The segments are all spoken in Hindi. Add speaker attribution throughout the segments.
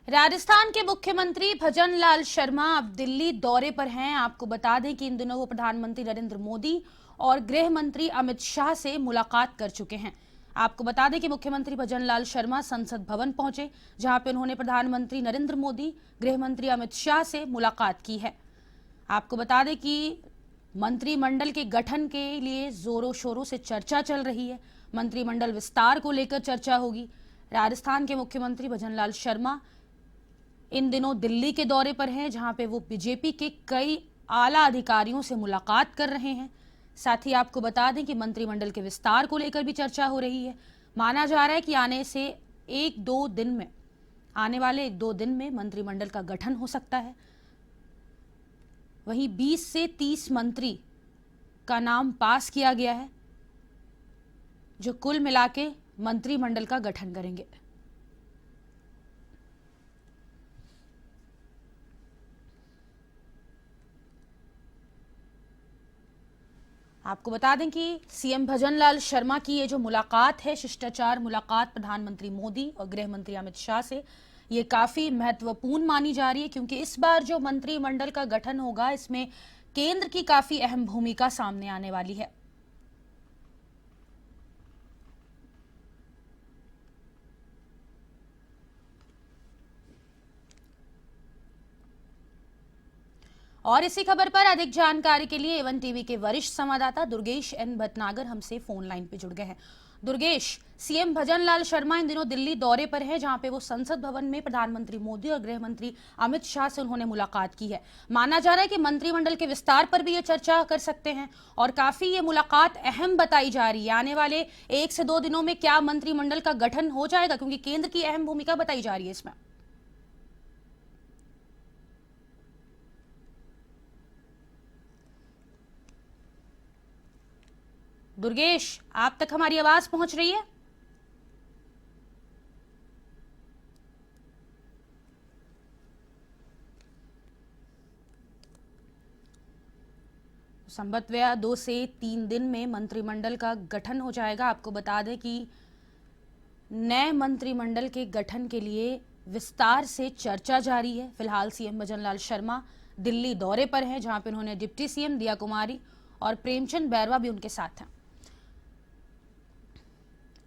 Speaker 1: राजस्थान के मुख्यमंत्री भजनलाल शर्मा अब दिल्ली दौरे पर हैं। आपको बता दें कि इन दिनों वो प्रधानमंत्री नरेंद्र मोदी और गृह मंत्री अमित शाह से मुलाकात कर चुके हैं। आपको बता दें कि मुख्यमंत्री भजनलाल शर्मा संसद भवन पहुंचे, जहां पर उन्होंने प्रधानमंत्री नरेंद्र मोदी, गृह मंत्री अमित शाह से मुलाकात की है। आपको बता दें कि मंत्रिमंडल के गठन के लिए जोरों शोरों से चर्चा चल रही है। मंत्रिमंडल विस्तार को लेकर चर्चा होगी। राजस्थान के मुख्यमंत्री भजनलाल शर्मा इन दिनों दिल्ली के दौरे पर हैं, जहां पे वो बीजेपी के कई आला अधिकारियों से मुलाकात कर रहे हैं। साथ ही आपको बता दें कि मंत्रिमंडल के विस्तार को लेकर भी चर्चा हो रही है। माना जा रहा है कि आने वाले एक दो दिन में मंत्रिमंडल का गठन हो सकता है। वहीं 20 से 30 मंत्री का नाम पास किया गया है, जो कुल मिला के मंत्रिमंडल का गठन करेंगे। आपको बता दें कि सीएम भजनलाल शर्मा की ये जो मुलाकात है, शिष्टाचार मुलाकात प्रधानमंत्री मोदी और गृह मंत्री अमित शाह से, ये काफी महत्वपूर्ण मानी जा रही है, क्योंकि इस बार जो मंत्रिमंडल का गठन होगा, इसमें केंद्र की काफी अहम भूमिका सामने आने वाली है। और इसी खबर पर अधिक जानकारी के लिए एवन टीवी के वरिष्ठ संवाददाता दुर्गेश एन भटनागर हमसे फोन लाइन पे जुड़ गए हैं। दुर्गेश, सीएम भजनलाल शर्मा इन दिनों दिल्ली दौरे पर हैं, जहां पे वो संसद भवन में प्रधानमंत्री मोदी और गृह मंत्री अमित शाह से उन्होंने मुलाकात की है। माना जा रहा है कि मंत्रिमंडल के विस्तार पर भी ये चर्चा कर सकते हैं और काफी ये मुलाकात अहम बताई जा रही है। आने वाले 1 से 2 दिनों में क्या मंत्रिमंडल का गठन हो जाएगा, क्योंकि केंद्र की अहम भूमिका बताई जा रही है इसमें। दुर्गेश, आप तक हमारी आवाज पहुंच रही है? संभवतः 2 से 3 दिन में मंत्रिमंडल का गठन हो जाएगा। आपको बता दें कि नए मंत्रिमंडल के गठन के लिए विस्तार से चर्चा जारी है। फिलहाल सीएम भजनलाल शर्मा दिल्ली दौरे पर हैं, जहां पर उन्होंने डिप्टी सीएम दिया कुमारी और प्रेमचंद बैरवा भी उनके साथ हैं।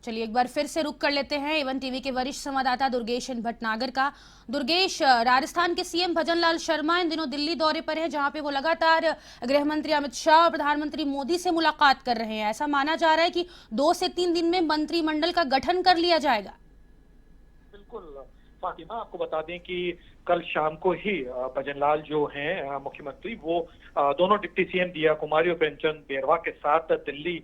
Speaker 1: चलिए एक बार फिर से रुक कर लेते हैं एवन टीवी के वरिष्ठ संवाददाता दुर्गेश एन भटनागर का। दुर्गेश, राजस्थान के सीएम भजनलाल शर्मा इन दिनों दिल्ली दौरे पर हैं, जहां पे वो लगातार गृह मंत्री अमित शाह और प्रधानमंत्री मोदी से मुलाकात कर रहे हैं। ऐसा माना जा रहा है कि 2 से 3 दिन में मंत्रिमंडल का गठन कर लिया जाएगा।
Speaker 2: बिल्कुल फातिमा, आपको बता दें कि कल शाम को ही भजनलाल जो हैं मुख्यमंत्री, वो दोनों डिप्टी सीएम दिया कुमारी और प्रेमचंद बैरवा के साथ दिल्ली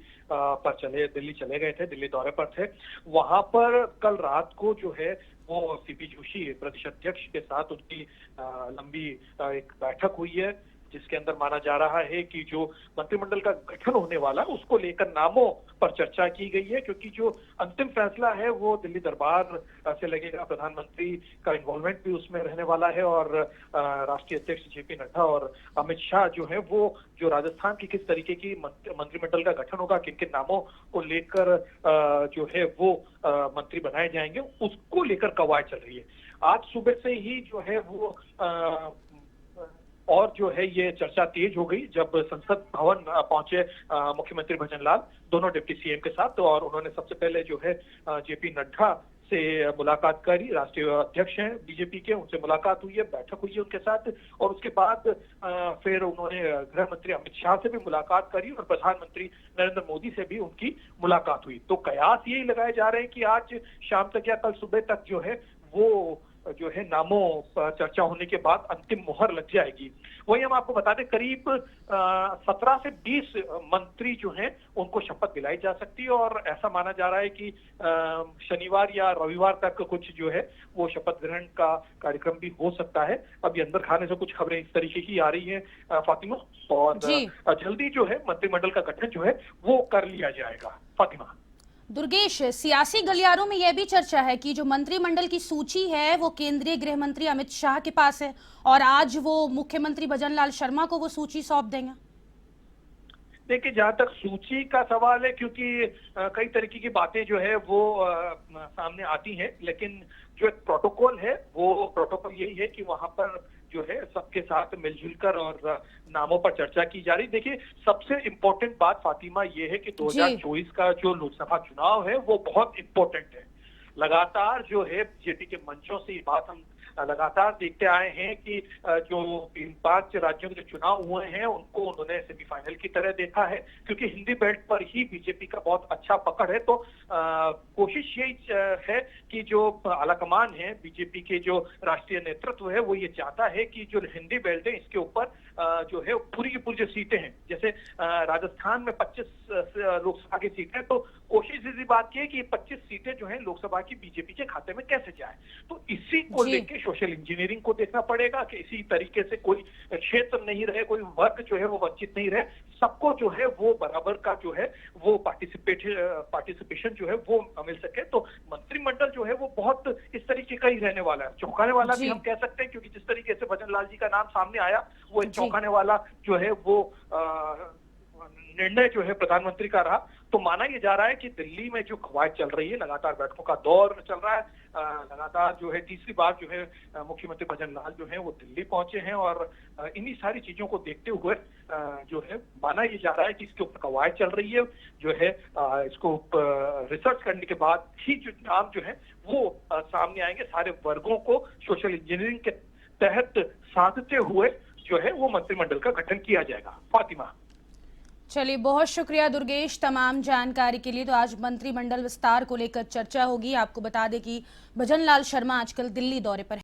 Speaker 2: चले गए थे, दिल्ली दौरे पर थे। वहां पर कल रात को जो है वो सीपी जोशी प्रदेश अध्यक्ष के साथ उनकी लंबी एक बैठक हुई है, जिसके अंदर माना जा रहा है कि जो मंत्रिमंडल का गठन होने वाला है उसको लेकर नामों पर चर्चा की गई है, क्योंकि जो अंतिम फैसला है वो दिल्ली दरबार से लगेगा। प्रधानमंत्री का इन्वॉल्वमेंट भी उसमें रहने वाला है और राष्ट्रीय अध्यक्ष जेपी नड्डा और अमित शाह जो है वो जो राजस्थान की किस तरीके की मंत्रिमंडल का गठन होगा, किन किन नामों को लेकर जो है वो मंत्री बनाए जाएंगे, उसको लेकर कवायद चल रही है। आज सुबह से ही जो है वो और जो है ये चर्चा तेज हो गई जब संसद भवन पहुंचे मुख्यमंत्री भजनलाल दोनों डिप्टी सीएम के साथ, और उन्होंने सबसे पहले जो है जेपी नड्डा से मुलाकात करी। राष्ट्रीय अध्यक्ष हैं बीजेपी के, उनसे मुलाकात हुई है, बैठक हुई है उनके साथ, और उसके बाद फिर उन्होंने गृह मंत्री अमित शाह से भी मुलाकात करी और प्रधानमंत्री नरेंद्र मोदी से भी उनकी मुलाकात हुई। तो कयास यही लगाए जा रहे हैं कि आज शाम तक या कल सुबह तक जो है वो जो है नामों पर चर्चा होने के बाद अंतिम मुहर लग जाएगी। वही हम आपको बता दें, करीब 17 से 20 मंत्री जो हैं उनको शपथ दिलाई जा सकती है, और ऐसा माना जा रहा है कि शनिवार या रविवार तक कुछ जो है वो शपथ ग्रहण का कार्यक्रम भी हो सकता है। अभी अंदर खाने से कुछ खबरें इस तरीके की आ रही हैं फातिमा, और जल्दी जो है मंत्रिमंडल का गठन जो है वो कर लिया जाएगा। फातिमा।
Speaker 1: दुर्गेश, सियासी गलियारों में यह भी चर्चा है कि जो मंत्रिमंडल की सूची है वो केंद्रीय गृह मंत्री अमित शाह के पास है और आज वो मुख्यमंत्री भजनलाल शर्मा को वो सूची सौंप देंगे।
Speaker 2: देखिए, जहां तक सूची का सवाल है, क्योंकि कई तरीके की बातें जो है वो सामने आती हैं, लेकिन जो एक प्रोटोकॉल है वो प्रोटोकॉल यही है कि वहां पर जो है सबके साथ मिलजुल कर और नामों पर चर्चा की जा रही। देखिए, सबसे इम्पोर्टेंट बात फातिमा ये है कि
Speaker 1: जी
Speaker 2: 2024 का जो लोकसभा चुनाव है वो बहुत इम्पोर्टेंट है। लगातार जो है बीजेपी के मंचों से ये बात हम लगातार देखते आए हैं कि जो इन 5 राज्यों के जो चुनाव हुए हैं उनको उन्होंने सेमीफाइनल की तरह देखा है, क्योंकि हिंदी बेल्ट पर ही बीजेपी का बहुत अच्छा पकड़ है। तो कोशिश यही है कि जो आलाकमान है बीजेपी के, जो राष्ट्रीय नेतृत्व है, वो ये चाहता है कि जो हिंदी बेल्ट है इसके ऊपर जो है पूरी की पूरी जो सीटें हैं, जैसे राजस्थान में 25 लोकसभा की सीटें, तो कोशिश इसी बात की है कि 25 सीटें जो है लोकसभा की बीजेपी के खाते में कैसे जाए। तो इसी को
Speaker 1: जी
Speaker 2: लेके सोशल इंजीनियरिंग को देखना पड़ेगा कि इसी तरीके से कोई क्षेत्र नहीं रहे, कोई वर्ग जो है वो वंचित नहीं रहे, सबको जो है वो बराबर का जो है वो पार्टिसिपेशन जो है वो मिल सके। तो मंत्रिमंडल जो है वो बहुत इस तरीके का ही रहने वाला है, चौंकाने वाला भी
Speaker 1: जी
Speaker 2: हम कह सकते हैं, क्योंकि जिस तरीके से भजन लाल जी का नाम सामने आया वो एक
Speaker 1: जी
Speaker 2: चौंकाने वाला जो है वो निर्णय जो है प्रधानमंत्री का रहा। तो माना यह जा रहा है कि दिल्ली में जो कवायद चल रही है, लगातार बैठकों का दौर चल रहा है, लगातार जो है तीसरी बार जो है मुख्यमंत्री भजन लाल जो है वो दिल्ली पहुंचे हैं, और इन्हीं सारी चीजों को देखते हुए जो है माना यह जा रहा है कि इसके ऊपर कवायद चल रही है, जो है इसको रिसर्च करने के बाद ही जो नाम जो है वो सामने आएंगे। सारे वर्गों को सोशल इंजीनियरिंग के तहत साधते हुए जो है वो मंत्रिमंडल का गठन किया जाएगा। फातिमा,
Speaker 1: चलिए, बहुत शुक्रिया दुर्गेश तमाम जानकारी के लिए। तो आज मंत्रिमंडल विस्तार को लेकर चर्चा होगी। आपको बता दें कि भजन लाल शर्मा आजकल दिल्ली दौरे पर हैं।